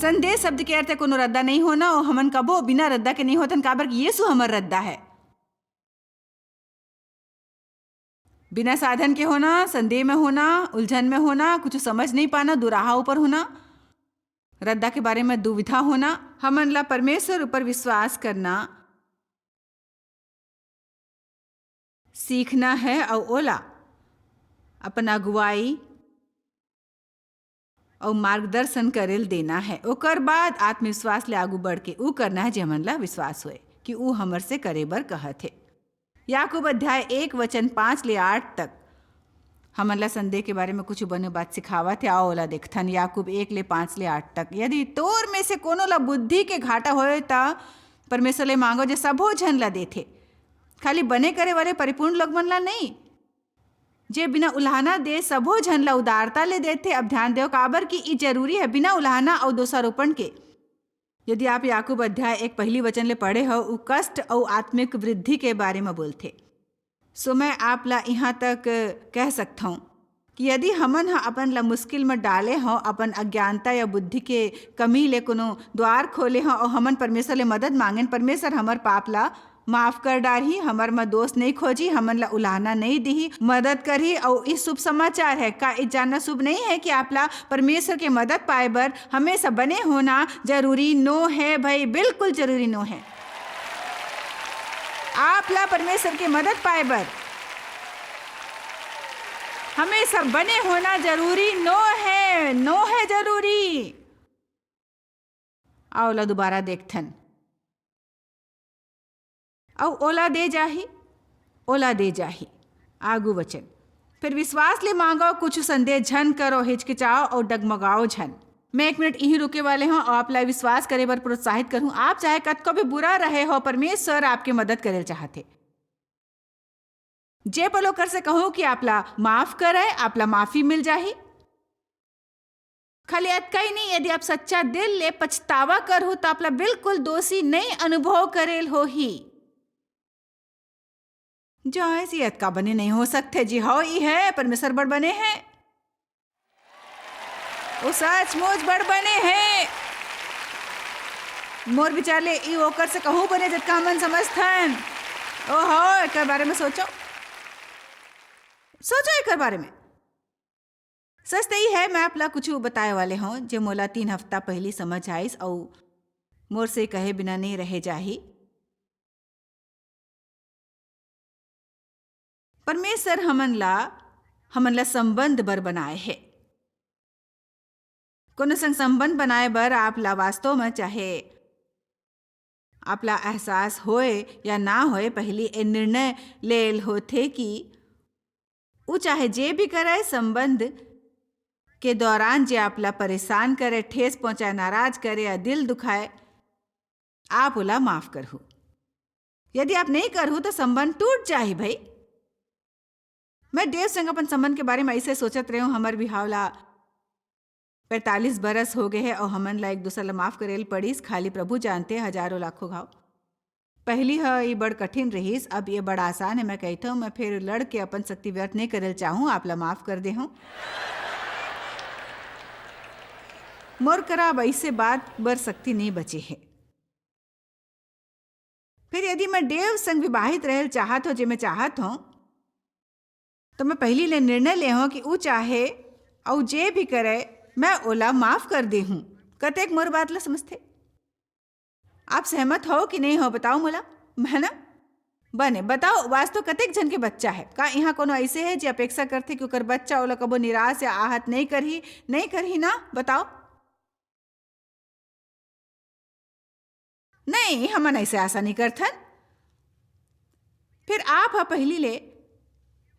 संदेह शब्द के अर्थ है कोनो रद्दा नहीं होना और हमन कबो बिना रद्दा के नहीं होतन काबर कि यीशु हमर रद्दा है। बिना साधन के होना, संदेह में होना, उलझन में होना, कुछ समझ नहीं पाना, दुराहा ऊपर होना, रद्दा के बारे में दुविधा होना। हमन ला परमेश्वर ऊपर विश्वास करना सीखना है और ओला अपन अगुवाई और मार्गदर्शन करेल देना है। ओकर बाद आत्मविश्वास ले आगू बढ़ के ऊ करना है जे हमन ला विश्वास होए कि ऊ हमर से करे बर कहत है। याकूब अध्याय 1:5-8 तक हमन ला संदेह के बारे में कुछ बने बात सिखावत है। आओ ओला देखथन याकूब 1:5-8 तक। यदि तोर में से कोनो ला बुद्धि के घाटा होए ता परमेश्वर ले मांगो जे सबो झन ला देथे, खाली बने करे वाले परिपूर्ण लोग मन ला नहीं, जे बिना उलाहना दे सबो झन ला उदारता ले देथे। अब ध्यान देव काबर कि ई जरूरी है बिना उलाहना और दोषारोपण के। यदि आप याकूब अध्याय 1 पहली वचन ले पढ़े हो, उ कष्ट और आत्मिक वृद्धि के बारे में बोलथे। सो मैं आप ला यहाँ तक कह सकता हूँ कि यदि हमन हा अपन ला मुश्किल में डाले हों, अपन अज्ञानता या बुद्धि के कमी ले कोनो द्वार खोले हों और हमन परमेश्वर ले मदद मांगें, परमेश्वर हमर पाप ला माफ कर डारही, हमर में दोष नहीं खोजी, हमन ला उलाहना नहीं दी, मदद करही। और इस शुभ समाचार है का ये जानना शुभ नहीं है कि आप ला परमेश्वर के मदद पाए बर हमेशा बने होना जरूरी नो है भाई, बिल्कुल जरूरी नो है। आप ला परमेश्वर की मदद पाए बर हमेशा बने होना जरूरी नो है जरूरी। आओला दोबारा देखथन औ ओला दे जाही आगू वचन। फिर विश्वास ले मांगो, कुछ संदेह झन करो, हिचकिचाओ और डगमगाओ झन। मैं 1 मिनट यहीं रुके वाले हूँ और आप ला विश्वास करे बर प्रोत्साहित करूँ। आप चाहे कतको भी बुरा रहे हो, परमेश्वर आपके मदद करे चाहते। जे पलो कर से कहूँ कि आप ला माफ करे, आप ला माफी मिल जाही। खाली अतका ही नहीं, यदि आप सच्चा दिल ले पछतावा कर हो तो आप ला बिल्कुल दोषी नहीं अनुभव करेल हो ही। जो ऐसी अतका बने नहीं हो सकते। जी हाँ, ये है परमेश्वर बड़ बने हैं, वो सचमुच बड़ बने हैं। मोर विचार ले ई ओकर से कहूँ बने जतका मन समझथन। ओहो, एकर बारे में सोचो एकर बारे में। सच तो ही है, मैं आप ला कुछ बताए वाले हूँ जो मोला 3 हफ्ता पहली समझ आइस और मोर से कहे बिना नहीं रहे जाही। परमेश्वर हमन ला संबंध बर बनाए है। कोनो संग संबंध बनाए बर आप ला वास्तव में चाहे आप ला एहसास होए या ना होए, पहली ए निर्णय लेल होथे कि वो चाहे जे भी करे संबंध के दौरान जे आप ला परेशान करे, ठेस पहुंचाए, नाराज करे या दिल दुखाए, आप उला माफ करहु। यदि आप नहीं करहु तो संबंध टूट जाही भाई। मैं देव संग अपन संबंध के बारे में ऐसे सोचत रहे हूँ। हमार बिहाव ला 45 बरस हो गए हैं और हमन ला एक दूसरा ला माफ करेल पड़ीस। खाली प्रभु जानते हजारों लाखों घाव। पहली है ये बड़ कठिन रहीस, अब ये बड़ा आसान है। मैं कहता हूँ मैं फिर लड़ के अपन शक्ति व्यर्थ नहीं करेल चाहूँ, आप ला माफ कर दे हूँ। मोर करा अब ऐसे बात बर शक्ति नहीं बची है। फिर यदि मैं देव संग विवाहित रहल चाहत हो, जे मैं चाहत हूँ, तो मैं पहली ले निर्णय ले हूँ कि वो चाहे और जे भी करे मैं ओला माफ कर दे हूँ। कतेक मोर बात ला समझते? आप सहमत हो कि नहीं हो बताओ मोला, है ना? बने बताओ, वास्तव कतेक जन के बच्चा है? का यहाँ कोनो ऐसे है जो अपेक्षा करते कि ओकर बच्चा ओला कबो निराश या आहत नहीं करही ना? बताओ। नहीं, हमन ऐसे आशा नहीं करथन। फिर आप पहली ले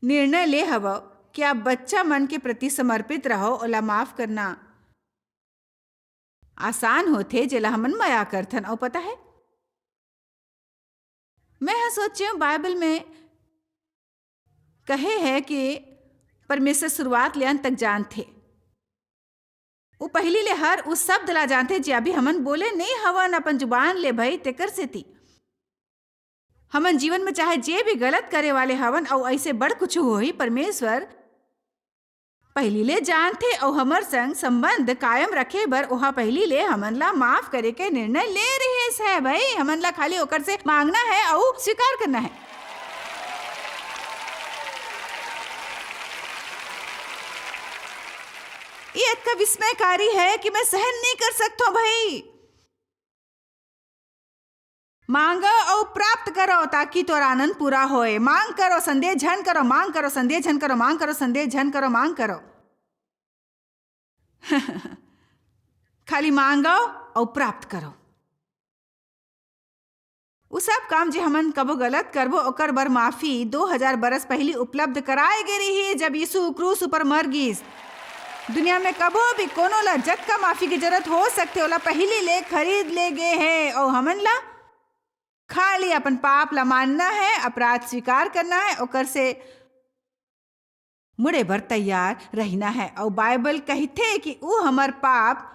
निर्णय ले हव कि आप बच्चा मन के प्रति समर्पित रहो। ओला माफ करना आसान होते जेला हमन माया करथन। और पता है, मैं सोचे बाइबल में कहे है कि परमेश्वर शुरुआत ले अंत तक जानते। वो पहली ले हर उस शब्द ला जानते जे अभी हमन बोले नहीं हवन अपन जुबान ले भाई तेकर सेती। हमन जीवन में चाहे जे भी गलत करे वाले हवन और ऐसे बड़ कुछ हो ही, परमेश्वर पहली ले जानथे और हमर संग संबंध कायम रखे बर ओहा पहली ले हमन ला माफ करे के निर्णय ले रहिस है भाई। हमन ला खाली ओकर से मांगना है और स्वीकार करना है। ये इतना विस्मयकारी है कि मैं सहन नहीं कर सकता भाई। मांगो और प्राप्त करो ताकि तोरा आनंद पूरा होए। मांग करो संदेह झन करो, मांग करो संदेह झन करो, मांग करो संदेह झन करो, मांग करो। खाली मांगो और प्राप्त करो। वो सब काम जे हमन कबो गलत करबो ओकर बर माफी 2000 बरस पहली उपलब्ध कराए गे रही जब यीशु क्रूस ऊपर मर गिस। दुनिया में कबो भी कोनो ला जतका माफी की जरूरत हो सकते ओला पहली ले खरीद ले गए हैं और हमन ला खाली अपन पाप ला मानना है, अपराध स्वीकार करना है, ओकर से मुड़े बर तैयार रहना है। और बाइबल कहते कि वो हमर पाप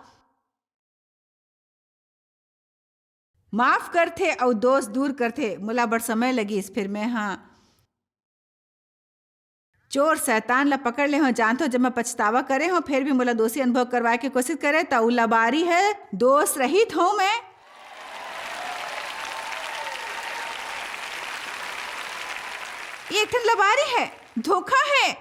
माफ करते और दोष दूर करते। मुला बड़ समय लगी फिर मैं चोर शैतान ला पकड़ ले हो जानतो जब मैं पछतावा करे हो फिर भी मुला दोषी अनुभव करवाए के कोशिश करे तो उ लबारी है, दोष रहित हूं मैं। ये एक लबारी है, धोखा है।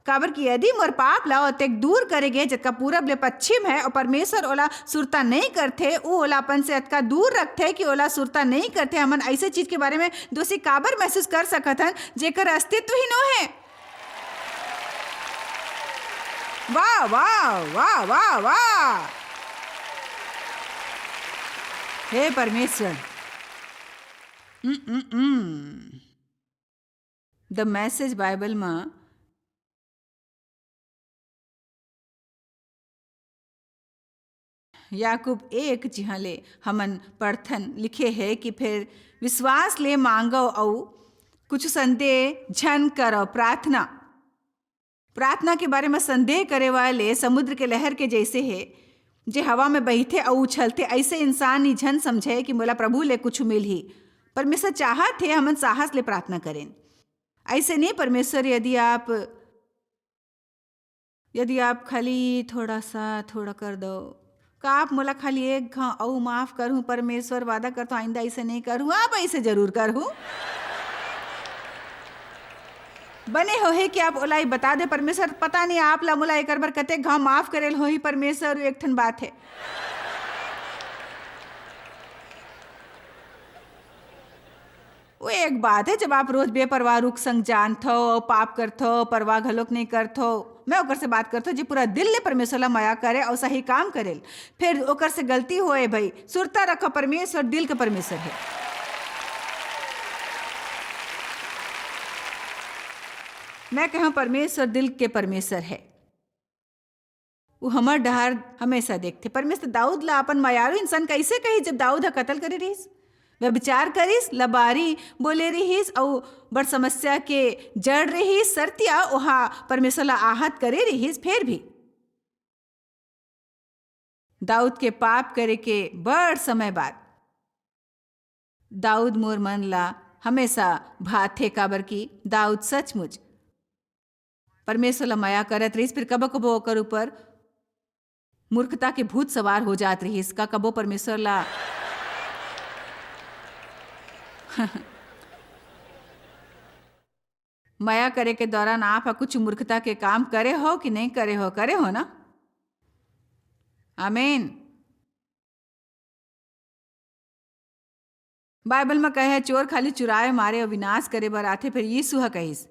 काबर की यदि मोर पाप ला ओतेक दूर करेगे जतका पूरब ले पश्चिम है और परमेश्वर ओला सुरता नहीं करते, उ ओलापन से अतका दूर रखते कि ओला सुरता नहीं करते। हमन ऐसे चीज के बारे में दोषी काबर महसूस कर सकत हन जेकर अस्तित्व ही न है। वाह वाह वाह वाह वाह, हे परमेश्वर। द मैसेज बाइबल में याकूब 1 जिहाँ ले हमन पढ़थन लिखे है कि फिर विश्वास ले मांगो और कुछ संदेह झन करो। प्रार्थना के बारे में संदेह करे वाले समुद्र के लहर के जैसे है जे हवा में बहते और उछलते। ऐसे इंसान ही झन समझे कि मोला प्रभु ले कुछ मिल ही। परमेश्वर चाहत है हमन साहस ले प्रार्थना करें। ऐसे नहीं परमेश्वर यदि आप खाली थोड़ा कर दो का आप मोला खाली एक घाव औ माफ करूं। परमेश्वर वादा करता आइंदा ऐसे नहीं करूं, आप ऐसे जरूर करूं। बने हो है कि आप ओलाई बता दे परमेश्वर पता नहीं आप ला मोला एक बार कते घाव माफ करेल हो ही परमेश्वर। एक ठन बात है, वो एक बात है जब आप रोज बेपरवाह रुख संग जानथो पाप करथो परवाह घलोक नहीं करथो। मैं ओकर से बात करथो जी पूरा दिल ले परमेश्वर ला माया करे और सही काम करेल। फिर ओकर से गलती होए भाई सुरता रखो, परमेश्वर दिल का परमेश्वर है। मैं कहूं परमेश्वर दिल के परमेश्वर है। वो हमर डहार हमेशा देखते। परमेश्वर दाऊद ला अपन मायारू इंसान कैसे कही जब दाऊद कत्ल करे रहीस, व्यभिचार करिस, लबारी बोले रहीस और बड़ समस्या के जड़ रहीस, सरतिया ओहा परमेश्वर ला आहत करे रहीस। फिर भी दाऊद के पाप करे के बड़ समय बाद दाऊद मोर मन ला हमेशा भाथे। काबर की दाऊद सचमुच परमेश्वर ला माया करत रहीस। फिर कबो कबो ओकर ऊपर मूर्खता के भूत सवार हो जात रहीस। का कबो परमेश्वर ला माया करे के दौरान आप कुछ मूर्खता के काम करे हो कि नहीं करे हो? करे हो ना? आमीन। बाइबल में कहे चोर खाली चुराए मारे और विनाश करे बर आथे। फिर यीशु ह कहिस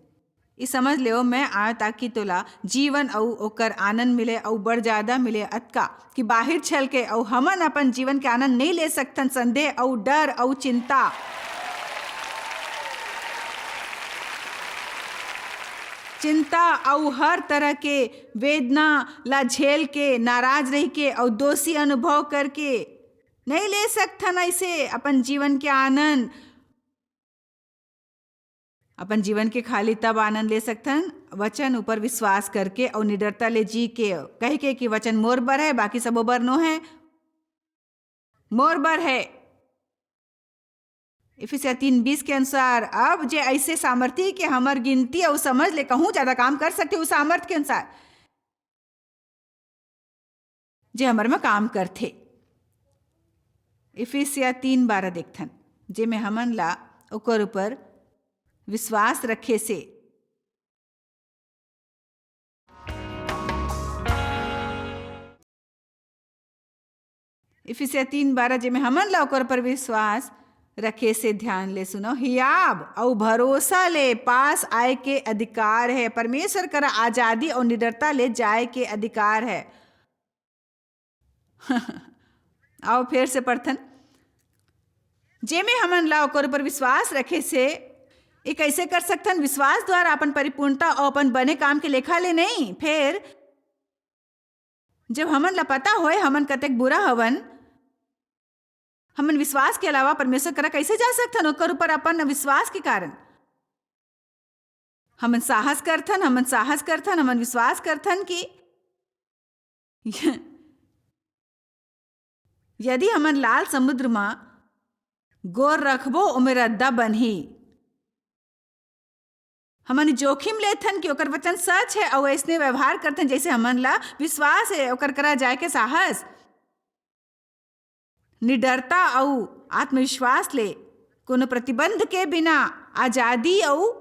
ई समझ ले मैं आया ताकि तोला जीवन और ओकर आनंद मिले और बड़ ज्यादा मिले। अतका कि बाहर छल के और हमन अपन जीवन के आनंद नहीं ले सकतन संदेह और डर और चिंता। और हर तरह के वेदना ला झेल के नाराज रह के और दोषी अनुभव करके नहीं ले सकथन ऐसे अपन जीवन के आनंद। अपन जीवन के खाली तब आनंद ले सकथन वचन ऊपर विश्वास करके और निडरता ले जी के कह के कि वचन मोर बर है बाकी सबो बर नो है, मोर बर है। इफिसियर 3:20 के अनुसार अब जे ऐसे सामर्थ्य के हमर गिनती और समझ ले कहूँ ज्यादा काम कर सकते उस सामर्थ्य के अनुसार जे हमर में काम करथे। इफिसिया 3:12 देखथन, जे में हमन ला ओकर ऊपर विश्वास रखे से इफिसिया 3:12 जे में हमन ला ओकर पर विश्वास रखे से ध्यान ले सुनो, हियाब और भरोसा ले पास आए के अधिकार है। परमेश्वर करा आजादी और निडरता ले जाए के अधिकार है। आओ फिर से पढ़थन, जे में हमन ला ओकर पर विश्वास रखे से ये कैसे कर सकथन? विश्वास द्वारा अपन परिपूर्णता और अपन बने काम के लेखा ले नहीं। फिर जब हमन ला पता होए हमन कतेक बुरा हवन, हमन विश्वास के अलावा परमेश्वर करा कैसे जा सकथन? ओकर ऊपर अपन विश्वास के कारण हमन साहस करथन, हमन विश्वास करथन कि यदि हमन लाल समुद्र में गोर रखबो ओमे रद्दा बनही। हमन जोखिम लेथन कि ओकर वचन सच है और ऐसने व्यवहार करथन जैसे हमन ला विश्वास है। ओकर करा जाए के साहस, निडरता और आत्मविश्वास ले कोनो प्रतिबंध के बिना, आजादी और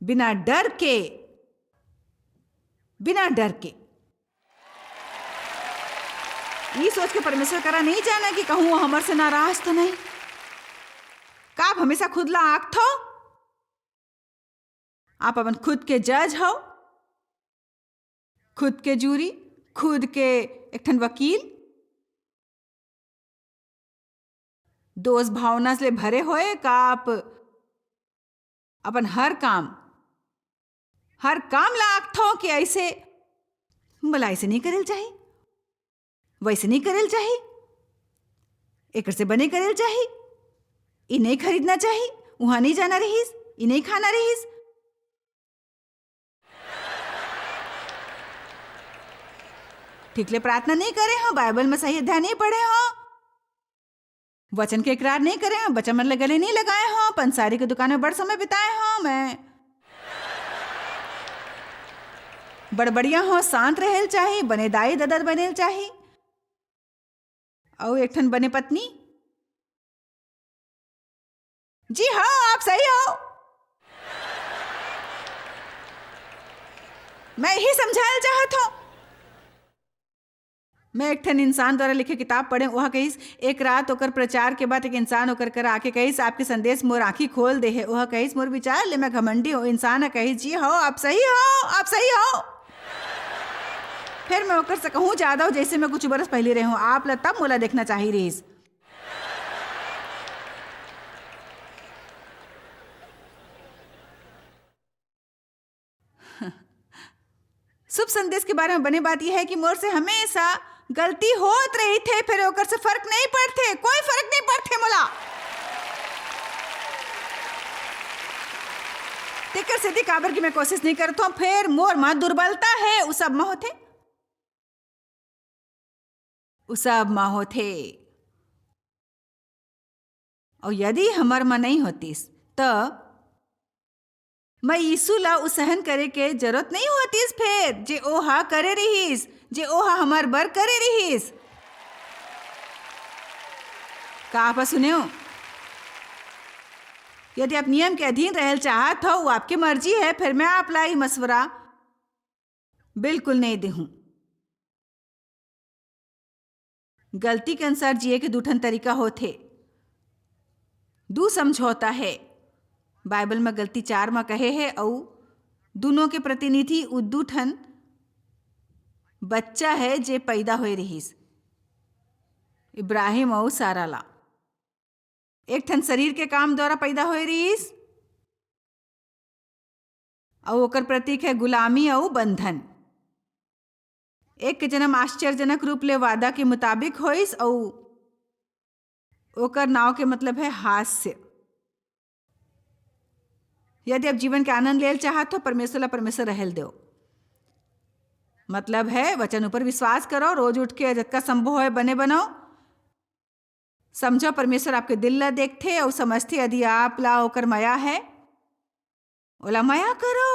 बिना डर के ये सोच के परमेश्वर करा नहीं जाना कि कहूँ वो हमर से नाराज तो नहीं। का आप हमेशा खुद ला आँख थो? आप अपन खुद के जज हो, खुद के जूरी, खुद के एक ठन वकील, दोष भावना से भरे होए का आप अपन हर काम ला आँख थो कि ऐसे बोला ऐसे नहीं करेल चाहिए, वैसे नहीं करेल चाहिए, एक से बने करेल चाहिए, ये नहीं खरीदना चाहिए, वहां नहीं जाना रहीस, ये नहीं खाना रहीस। ठीक ले प्रार्थना नहीं करे हो, बाइबल में सही अध्याय नहीं पढ़े हो, वचन के इकरार नहीं करे हो, बचन मन गले नहीं लगाए हो, पंसारी की दुकान में बड़ समय बिताए हो, मैं बड़बड़िया हो, शांत रहेल चाहिए, बने दाई ददर बनेल चाहिए और एक ठन बने पत्नी। जी हाँ, आप सही हो, मैं यही समझाना चाहत हूं। मैं एक ठन इंसान द्वारा लिखे किताब पढ़े, वहाँ कहीस एक रात ओकर प्रचार के बाद एक इंसान ओकर कर आके कहीस आपके संदेश मोर आँखी खोल दे है। वहाँ कहीस मोर विचार ले मैं घमंडी हो इंसान है, कहीस जी हो आप सही हो, आप सही हो। फिर मैं ओकर से कहूँ ज्यादा हो जैसे मैं कुछ बरस पहले रही हूँ, आप ला तब मोला देखना चाहिए रहीस। शुभ संदेश के बारे में बने बात यह है कि मोर से हमेशा गलती होत रही थे, फिर ओकर से फर्क नहीं पड़ते, कोई फर्क नहीं पड़ते मोला। तेकर से काबर की मैं कोशिश नहीं करता हूं, फिर मोर मां दुर्बलता है उ सब में होते, उ सब में होते। और यदि हमर मां नहीं होतीस तो मैं यीशु ला सहन करे के जरूरत नहीं होतीस, फिर जे ओहा करे रहीस, जे ओहा हमार बर करे रहीस। का आप सुने? यदि आप नियम के अधीन रहल चाहत हो, वो आपकी मर्जी है, फिर मैं आप लाई मशवरा बिल्कुल नहीं देहूं। गलती के अनुसार जिए के दूठन तरीका होते, दू समझौता है। बाइबल में गलती 4 में कहे है और दोनों के प्रतिनिधि उद्दू ठन बच्चा है जे पैदा होए रहीस, इब्राहिम और सारा ला। एक ठन शरीर के काम द्वारा पैदा होए रहीस और ओकर प्रतीक है गुलामी और बंधन। एक के जन्म आश्चर्यजनक रूप ले वादा के मुताबिक होइस और ओकर नाव के मतलब है हास्य। यदि आप जीवन के आनंद लेल चाहत हो, परमेश्वर ला परमेश्वर रहल दो, मतलब है वचन ऊपर विश्वास करो, रोज उठ के जतका संभव है बने बनाओ, समझो परमेश्वर आपके दिल ला देखते और समझते। यदि आप ला ओकर माया है, ओला माया करो,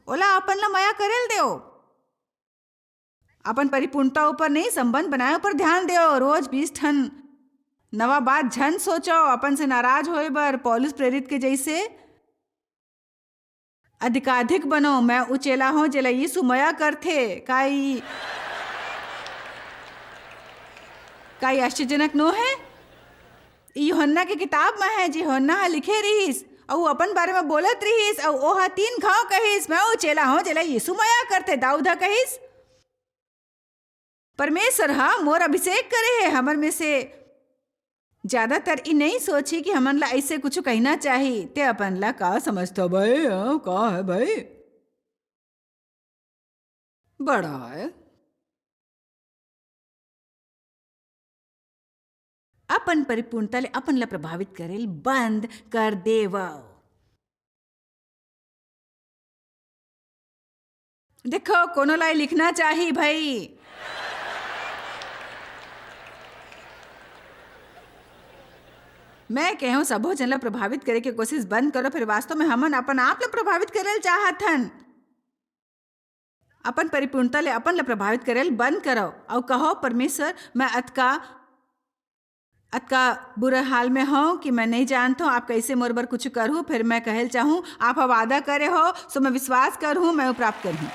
ओला अपन ला माया करेल दो। अपन परिपूर्णता ऊपर नहीं, संबंध बनाए ऊपर ध्यान दो। रोज 20 ठन नवा बात झन सोचो, अपन से नाराज होए बर पौलुस प्रेरित के जैसे अधिकाधिक बनो। मैं उचेला हूं जेला यीशु मया करथे। काई आश्चर्यजनक नो है। यूहन्ना के किताब में है, जी यूहन्ना हा लिखे रहीस और अपन बारे में बोलत रहीस और ओहा 3 घाव कहिस, मैं उचेला हूं जेला यीशु मया करथे। दाऊद हा कहिस, परमेश्वर हा मोर अभिषेक करे है। हमर में से ज्यादातर ई नहीं सोची कि हमन ला ऐसे कुछ कहना चाहिए। ते अपन ला का समझता भाई? का है भाई? बड़ा है। अपन परिपूर्णता ले अपन ला प्रभावित करेल बंद कर देव। देखो कोनो ला लिखना चाहिए भाई। मैं कहूँ सबो जन ला प्रभावित करे के कोशिश बंद करो, फिर वास्तव में हमन अपन आप ला प्रभावित करेल चाहत हन। अपन परिपूर्णता ले अपन ला प्रभावित करेल बंद करो और कहो, परमेश्वर मैं अतका बुरे हाल में हो कि मैं नहीं जानता हूँ आप कैसे मोर बर कुछ करूँ। फिर मैं कहल चाहूँ आप वादा करे हो सो मैं विश्वास करूँ, मैं वो प्राप्त करूँ।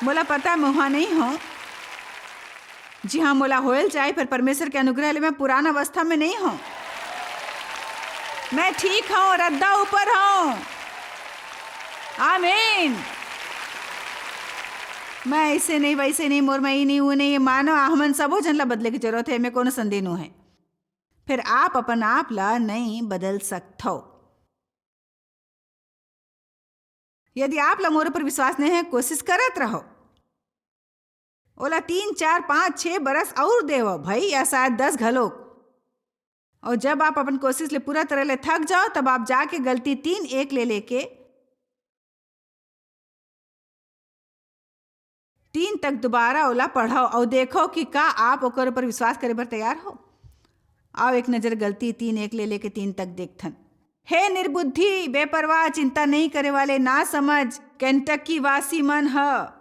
मोला पता मैं वहाँ नहीं हूँ, जी हाँ मोला होयल चाहे, फिर परमेश्वर के अनुग्रह ले मैं पुराना अवस्था में नहीं हूँ। मैं ठीक हूँ, रद्दा ऊपर हूँ। आमीन। मैं ऐसे नहीं वैसे नहीं, मोर में ही नहीं वो नहीं, मानो हमन सबो जन ला बदले की जरूरत है। मैं कोनो संदेह नो है। फिर आप अपन आप ला नहीं बदल सकते हो। यदि आप ला मोर पर विश्वास नहीं है, कोशिश करत रहो। ओला 3, 4, 5, 6 बरस और देव भाई, या शायद 10 घलोक। और जब आप अपन कोशिश ले पूरा तरह ले थक जाओ, तब आप जाके गलती 3:1 ले लेके 3 तक दोबारा ओला पढ़ाओ और देखो कि का आप ओकर ऊपर विश्वास करे पर तैयार हो। आओ एक नजर गलती 3:1 ले लेके 3 तक देखथन। हे निर्बुद्धि, बेपरवाह, चिंता नहीं करे वाले, ना समझ केंटकी वासी मन ह।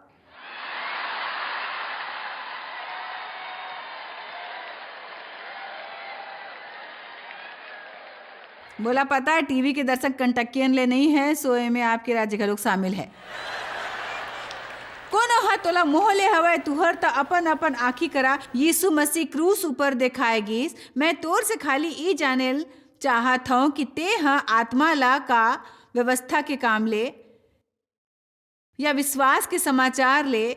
बोला पता है टीवी के दर्शक कंटकियन ले नहीं है, सोए में आपके राज्य घलोक शामिल है। कोनो हा तोला मोह ले हवय, तुहर त अपन अपन आँखी करा यीशु मसीह क्रूस ऊपर देखाएगिस। मैं तोर से खाली ई जानेल चाहत हूँ कि ते हा आत्मा ला का व्यवस्था के काम ले या विश्वास के समाचार ले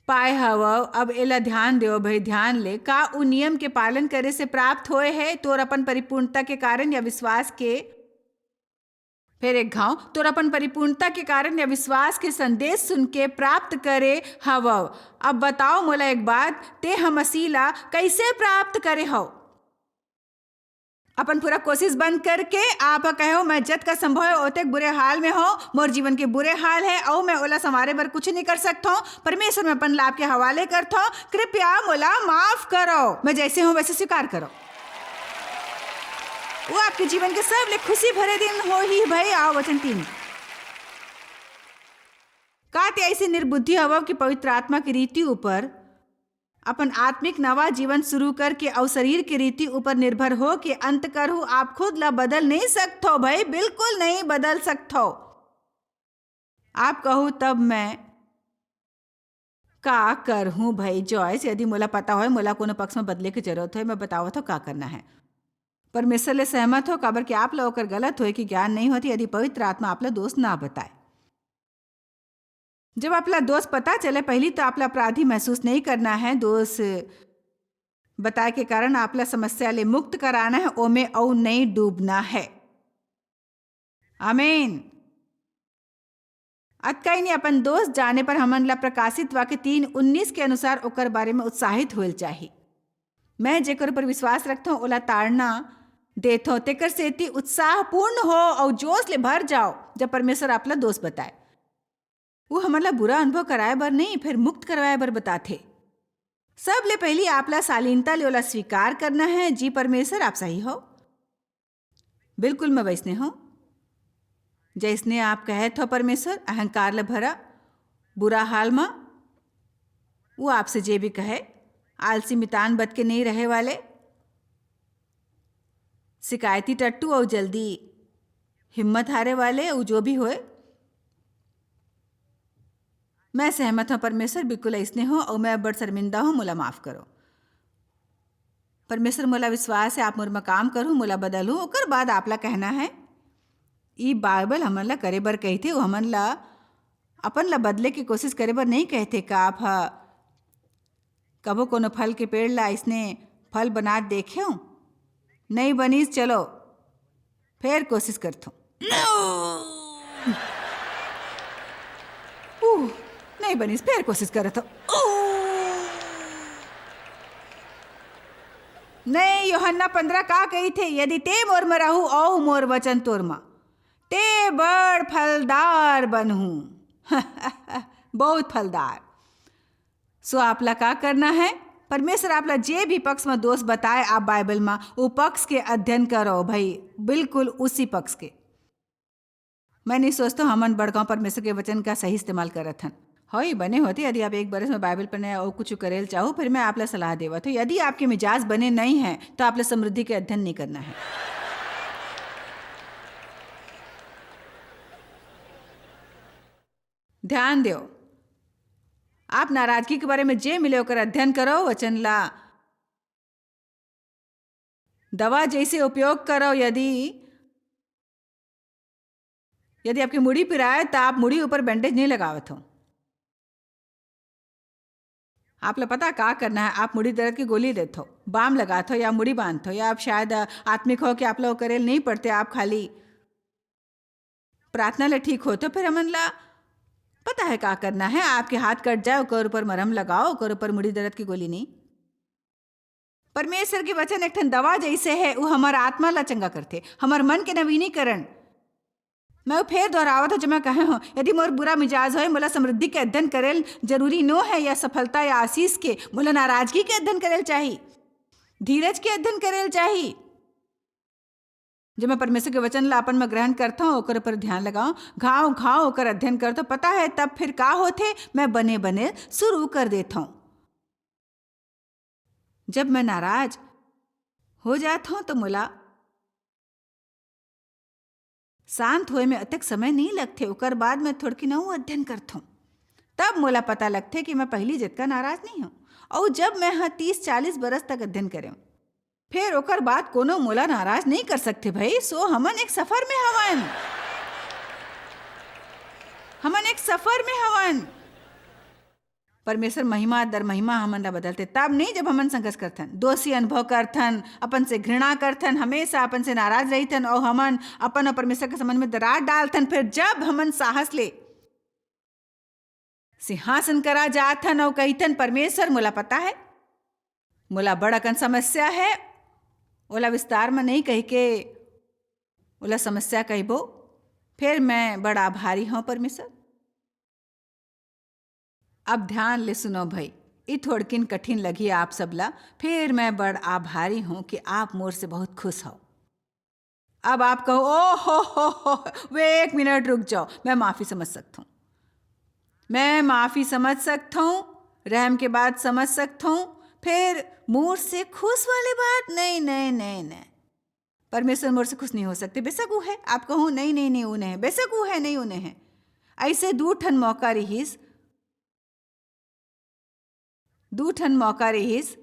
पाए हव। अब एला ध्यान देव भाई, ध्यान ले। का उ नियम के पालन करे से प्राप्त होए है तोर अपन परिपूर्णता के कारण या विश्वास के? फिर एक घाव, तोर अपन परिपूर्णता के कारण या विश्वास के संदेश सुन के प्राप्त करे हव। अब बताओ मोला एक बात, ते हम मसीह ला कैसे प्राप्त करे हो? अपन पूरा कोशिश बंद करके आप कहो मैं जत का संभव है ओते बुरे हाल में हो, मोर जीवन के बुरे हाल है और मैं ओला संवारे बर कुछ नहीं कर सकता हूँ। परमेश्वर में अपन लाभ के हवाले करता हूँ, कृपया मोला माफ करो। मैं जैसे हूँ वैसे स्वीकार करो। वो आपके जीवन के सब ले खुशी भरे दिन हो ही भाई। आओ वचन 3। का ते ऐसे निर्बुद्धि हवा कि पवित्र आत्मा की रीति ऊपर अपन आत्मिक नवा जीवन शुरू करके और शरीर की रीति ऊपर निर्भर हो कि अंत करूँ आप खुद ला बदल नहीं सकते हो भाई, बिल्कुल नहीं बदल सकते हो। आप कहो तब मैं का करहूँ भाई? जॉयस, यदि मोला पता हो मोला कोनो पक्ष में बदले की जरूरत हो, मैं बताओ तो का करना है। परमेश्वर ले सहमत हो, काबर कि आप ला ओकर गलत हो कि ज्ञान नहीं होती यदि पवित्र आत्मा आप ला दोष ना बताए। जब आपला दोष पता चले, पहली तो आपला अपराधी महसूस नहीं करना है। दोष बताए के कारण आपला समस्या ले मुक्त कराना है, ओमे और नहीं डूबना है। आमीन। अतकाई ने अपन दोस्त जाने पर हमन ला प्रकाशित वाक्य 3:19 के अनुसार ओकर बारे में उत्साहित होल चाहिए। मैं जेकर पर विश्वास रखता हूँ ओला ताड़ना देथो, तेकर सेती उत्साहपूर्ण हो और जोश ले भर जाओ जब परमेश्वर आपला दोस्त बताए। वो हमारा बुरा अनुभव कराए बर नहीं, फिर मुक्त करवाए बर बताथे। सब ले पहली आपला शालीनता ले ओला स्वीकार करना है। जी परमेश्वर आप सही हो, बिल्कुल मैं वैसने हो जैसने आप कहे थो। परमेश्वर अहंकार ले भरा बुरा हाल माँ वो आपसे जे भी कहे, आलसी मितान बद के नहीं रहे वाले, शिकायती टट्टू और जल्दी हिम्मत हारे वाले वो जो भी होए, मैं सहमत हूँ परमेश्वर, बिल्कुल ऐसने हो और मैं बड़ शर्मिंदा हूँ, मोला माफ़ करो परमेश्वर। मोला विश्वास है आप मोर में काम करूँ, मोला बदलूँ, ओकर बाद आपला कहना है ई बाइबल हमन ला करे बर कहथे, वो हमन ला अपन ला बदले की कोशिश करे बर नहीं कहथे। का आप कबो कोनो फल के पेड़ ला इसने फल बना देखे हो? नहीं बनीस, चलो फिर कोशिश करथो। नहीं बनीस, फिर कोशिश करत हो। नहीं, यूहन्ना 15 का कही थे, यदि ते मोर में रहू औ मोर वचन तोर में, ते बड़ फलदार बनहू। बहुत फलदार। सो आपला का करना है, परमेश्वर आपला जे भी पक्ष में दोष बताए आप बाइबल में, वो पक्ष के अध्ययन करो भाई, बिल्कुल उसी पक्ष के। मैं नहीं सोचता हमन बड़गांव परमेश्वर के वचन का सही इस्तेमाल करत हन। ही बने होते यदि आप एक बरस में बाइबल पढ़ने और कुछ करेल चाहो, फिर मैं आपला सलाह देवत हूँ, यदि आपके मिजाज बने नहीं हैं तो आपला समृद्धि के अध्ययन नहीं करना है। ध्यान दो, आप नाराजगी के बारे में जे मिले होकर अध्ययन करो, वचन ला दवा जैसे उपयोग करो। यदि आपकी मुड़ी पिराए तो आप मुड़ी ऊपर बैंडेज नहीं लगावत हो। आप ला पता का करना है, आप मुड़ी दर्द की गोली देते हो, बाम लगाते हो या मुड़ी बांधते हो, या आप शायद आत्मिक हो कि आप लोग करेल नहीं पढ़ते, आप खाली प्रार्थना ले ठीक होते हो। फिर हमन ला पता है का करना है, आपके हाथ कट जाए ओकर ऊपर मरहम लगाओ, ओकर ऊपर मुड़ी दर्द की गोली नहीं। परमेश्वर के वचन एक ठन दवा जैसे है, वो हमारा आत्मा ला चंगा करते, हमार मन के नवीनीकरण। मैं फिर दोहरावत हूँ जो मैं कहे हूँ, यदि मोर बुरा मिजाज हो, मोला समृद्धि के अध्ययन करेल जरूरी नो है, या सफलता या आशीष के, मोला नाराजगी के अध्ययन करेल चाहिए, धीरज के अध्ययन करेल चाहिए। जब मैं परमेश्वर के वचन ला अपन में ग्रहण करता हूँ, ओकर पर ध्यान लगाऊं, घाव घाव ओकर अध्ययन करता हूँ, पता है तब फिर का होते, मैं बने बने शुरू कर देता हूँ। जब मैं नाराज हो जाता हूँ तो मोला शांत होए में अतक समय नहीं लगते, ओकर बाद मैं थोड़की नऊ अध्ययन करता हूँ, तब मोला पता लगते कि मैं पहली जितना नाराज नहीं हूँ। और जब मैं 30-40 बरस तक अध्ययन करे फिर ओकर बाद कोनो मोला नाराज नहीं कर सकते भाई। सो हमन एक सफर में हवन, हमन एक सफर में हवन। परमेश्वर महिमा दर महिमा हमन ला बदलते तब नहीं जब हमन संघर्ष करथन, दोषी अनुभव करथन, अपन से घृणा करथन, हमेशा अपन से नाराज रहीथन और हमन अपन और परमेश्वर के संबंध में दरार डालथन। फिर जब हमन साहस ले सिंहासन करा जाथन और कहीथन परमेश्वर मोला पता है मोला बड़कन समस्या है, ओला विस्तार में नहीं कह के ओला समस्या कहबो, फिर मैं बड़ा आभारी हूँ परमेश्वर। अब ध्यान ले सुनो भाई, ये थोड़किन कठिन लगी आप सबला, फिर मैं बड़ आभारी हूं कि आप मोर से बहुत खुश हो। अब आप कहो ओ हो, वे 1 मिनट रुक जाओ, मैं माफ़ी समझ सकता हूँ, मैं माफ़ी समझ सकता हूँ, रहम के बाद समझ सकता हूँ, फिर मोर से खुश वाली बात नहीं नहीं नहीं नहीं, परमेश्वर मोर से खुश नहीं हो सकते। बेशक वो है, आप कहो नहीं नहीं नहीं उन्हें है, बेशक वो है नहीं उन्हें है। ऐसे 2 ठन मौका रहीस, 2 ठन मौका रहीस।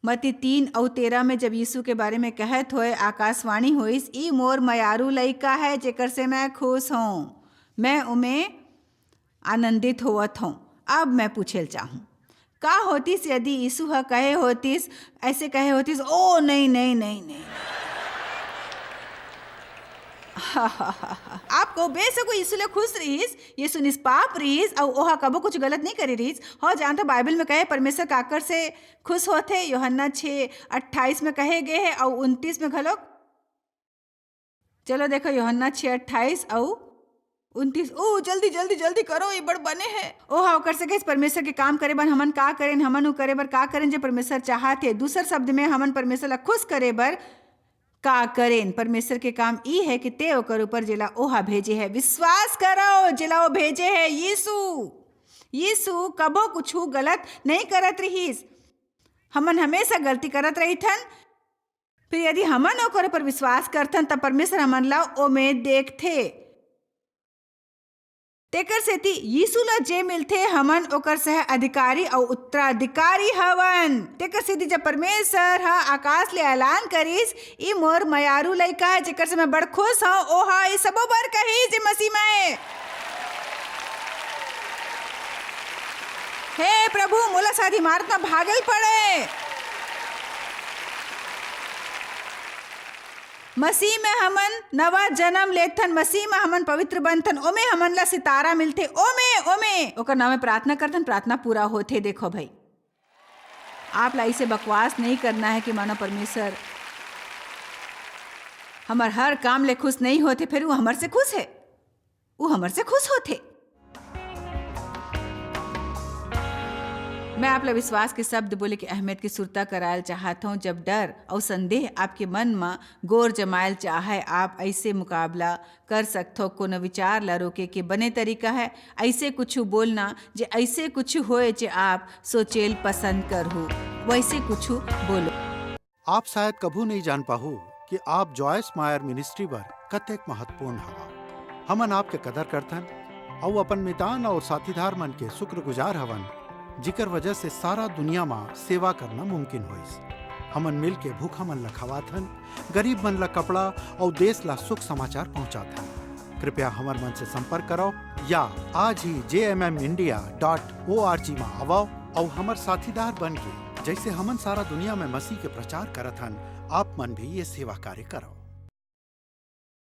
मत्ती 3:13 में जब यीशु के बारे में कहत होए आकाशवाणी होइस, ई मोर मयारू लइका है जेकर से मैं खुश हूँ, मैं उमें आनंदित होवत हूँ। अब मैं पूछेल चाहूँ का होतिस यदि यीशु ह कहे होतिस, ऐसे कहे होतिस ओ नहीं नहीं नहीं नहीं आपको बेसको यीशु ले खुश रहीस, यीशु निष्पाप रहीस और ओहा कबो कुछ गलत नहीं करी रहीस। हो जानते बाइबल में कहे परमेश्वर काकर से खुश होते, यूहन्ना 6:28 में कहे गए है और 29 में घलोक। चलो देखो यूहन्ना 6:28 और 29। ओ जल्दी जल्दी जल्दी करो, ये बड़ बने है। ओहा ओकर से कहे परमेश्वर के काम करे बर हमन का करें, हमन उ करे बर का करें जो परमेश्वर चाहते। दूसर शब्द में हमन परमेश्वर ला खुश करे बर का करेन। परमेश्वर के काम ई है कि ते ओकर ऊपर जेला ओहा भेजे है विश्वास करो, जेला वो भेजे है यीशु। यीशु कबो कुछ गलत नहीं करत रहीस, हमन हमेशा गलती करत रही थन। फिर यदि हमन ओकर ऊपर विश्वास करथन तब परमेश्वर हमन ला ओमे देखथे। तेकर सेती यीशु ला जे मिलथे हमन ओकर सह अधिकारी और उत्तराधिकारी हवन। तेकर सेती जब परमेश्वर हा आकाश ले ऐलान करिस, ई मोर मयारू लइका है जेकर से मैं बड़ खुश हूँ, ओहा ई सबो बर कही जे मसीह में। हे प्रभु, मोला साधी मारत में भागल पड़े। मसीह में हमन नवा जन्म लेथन, मसीह में हमन पवित्र बनथन, ओमे हमन ला सितारा मिलथे, ओमे ओकर नाम में प्रार्थना करथन, प्रार्थना पूरा होथे। देखो भाई, आप ला इसे बकवास नहीं करना है कि मानो परमेश्वर हमार हर काम ले खुश नहीं होते, फिर वो हमर से खुश है, वो हमर से खुश होते। मैं आप ला विश्वास के शब्द बोले के अहमियत की सुरता करायल चाहत हूँ। जब डर और संदेह आपके मन में गोर जमायल चाहे, आप ऐसे मुकाबला कर सकते हो। कोनो विचार ला रोके के बने तरीका है ऐसे कुछ बोलना जे ऐसे कुछ होए जे आप सोचेल पसंद करहु, वैसे कुछ बोलो। आप शायद कभू नहीं जान पाहु कि आप जॉयस मायर मिनिस्ट्री बर कतेक महत्वपूर्ण हवा। हमन आपके कदर करथन और अपन मितान और साथीदार मन के शुक्रगुजार हवन, जिकर वजह से सारा दुनिया में सेवा करना मुमकिन होइस। हमन मिल के भूखा मन ला खवाथन, गरीब मन ला कपड़ा और देश ला सुख समाचार पहुंचाथन। कृपया हमर मन से संपर्क करो या आज ही jmmindia.org में आवो और हमर साथीदार बन के जैसे हमन सारा दुनिया में मसीह के प्रचार करथन, आप मन भी ये सेवा कार्य करो।